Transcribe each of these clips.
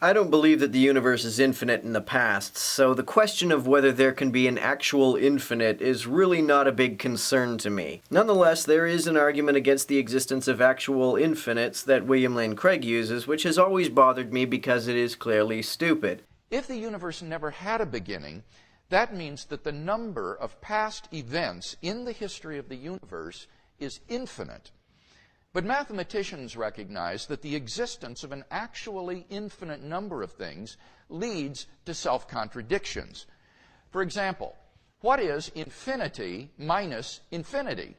I don't believe that the universe is infinite in the past, so the question of whether there can be an actual infinite is really not a big concern to me. Nonetheless, there is an argument against the existence of actual infinites that William Lane Craig uses, which has always bothered me because it is clearly stupid. If the universe never had a beginning, that means that the number of past events in the history of the universe is infinite. But mathematicians recognize that the existence of an actually infinite number of things leads to self-contradictions. For example, what is infinity minus infinity?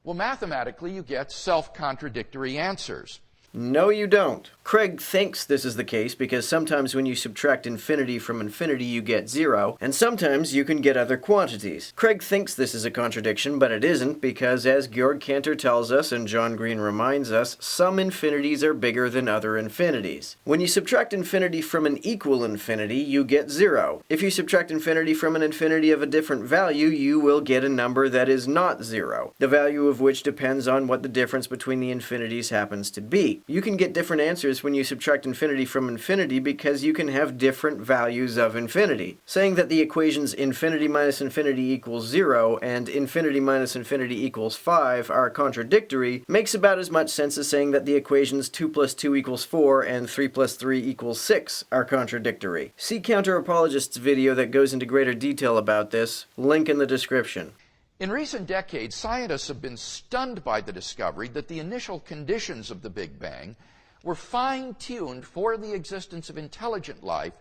Well, mathematically, you get self-contradictory answers. No, you don't. Craig thinks this is the case because sometimes when you subtract infinity from infinity you get zero, and sometimes you can get other quantities. Craig thinks this is a contradiction, but it isn't, because as Georg Cantor tells us and John Green reminds us, some infinities are bigger than other infinities. When you subtract infinity from an equal infinity, you get zero. If you subtract infinity from an infinity of a different value, you will get a number that is not zero, the value of which depends on what the difference between the infinities happens to be. You can get different answers when you subtract infinity from infinity because you can have different values of infinity. Saying that the equations infinity minus infinity equals 0 and infinity minus infinity equals 5 are contradictory makes about as much sense as saying that the equations 2 plus 2 equals 4 and 3 plus 3 equals 6 are contradictory. See Counter Apologist's video that goes into greater detail about this, link in the description. In recent decades, scientists have been stunned by the discovery that the initial conditions of the Big Bang were fine-tuned for the existence of intelligent life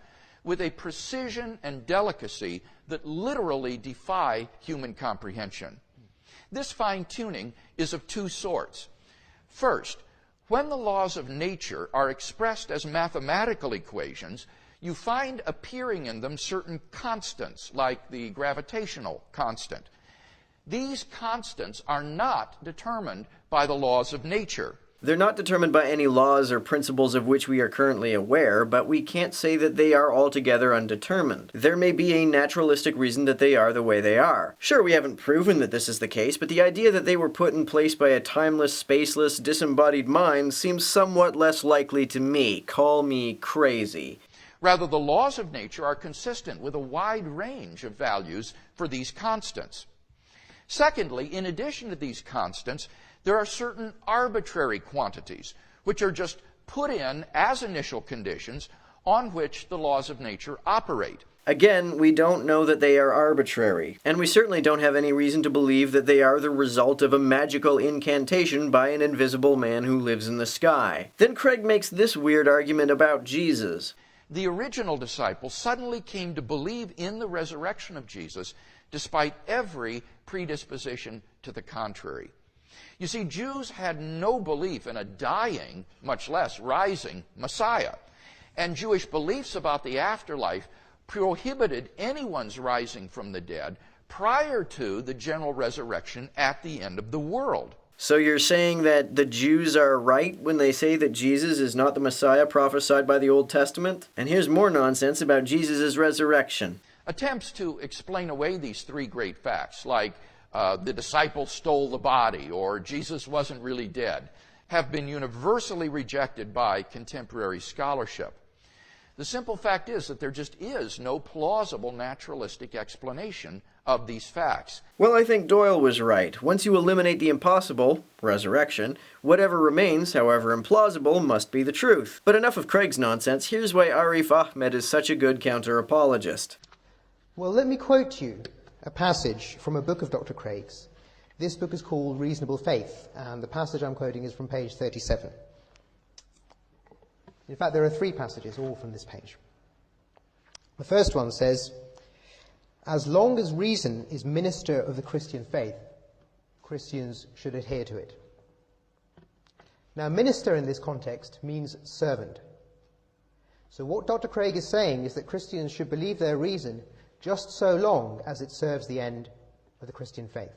with a precision and delicacy that literally defy human comprehension. This fine-tuning is of two sorts. First, when the laws of nature are expressed as mathematical equations, you find appearing in them certain constants, like the gravitational constant. These constants are not determined by the laws of nature. They're not determined by any laws or principles of which we are currently aware, but we can't say that they are altogether undetermined. There may be a naturalistic reason that they are the way they are. Sure, we haven't proven that this is the case, but the idea that they were put in place by a timeless, spaceless, disembodied mind seems somewhat less likely to me. Call me crazy. Rather, the laws of nature are consistent with a wide range of values for these constants. Secondly, in addition to these constants, there are certain arbitrary quantities, which are just put in as initial conditions on which the laws of nature operate. Again, we don't know that they are arbitrary, and we certainly don't have any reason to believe that they are the result of a magical incantation by an invisible man who lives in the sky. Then Craig makes this weird argument about Jesus. The original disciples suddenly came to believe in the resurrection of Jesus despite every predisposition to the contrary. You see, Jews had no belief in a dying, much less rising, Messiah. And Jewish beliefs about the afterlife prohibited anyone's rising from the dead prior to the general resurrection at the end of the world. So you're saying that the Jews are right when they say that Jesus is not the Messiah prophesied by the Old Testament? And here's more nonsense about Jesus' resurrection. Attempts to explain away these three great facts, like the disciples stole the body or Jesus wasn't really dead, have been universally rejected by contemporary scholarship. The simple fact is that there just is no plausible naturalistic explanation of these facts. Well, I think Doyle was right. Once you eliminate the impossible, resurrection, whatever remains, however implausible, must be the truth. But enough of Craig's nonsense. Here's why Arif Ahmed is such a good counter-apologist. Well, let me quote you a passage from a book of Dr. Craig's. This book is called Reasonable Faith, and the passage I'm quoting is from page 37. In fact, there are three passages, all from this page. The first one says, "As long as reason is minister of the Christian faith, Christians should adhere to it." Now, minister in this context means servant. So what Dr. Craig is saying is that Christians should believe their reason just so long as it serves the end of the Christian faith.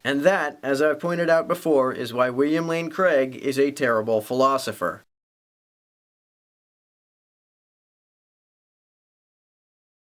And that, as I've pointed out before, is why William Lane Craig is a terrible philosopher.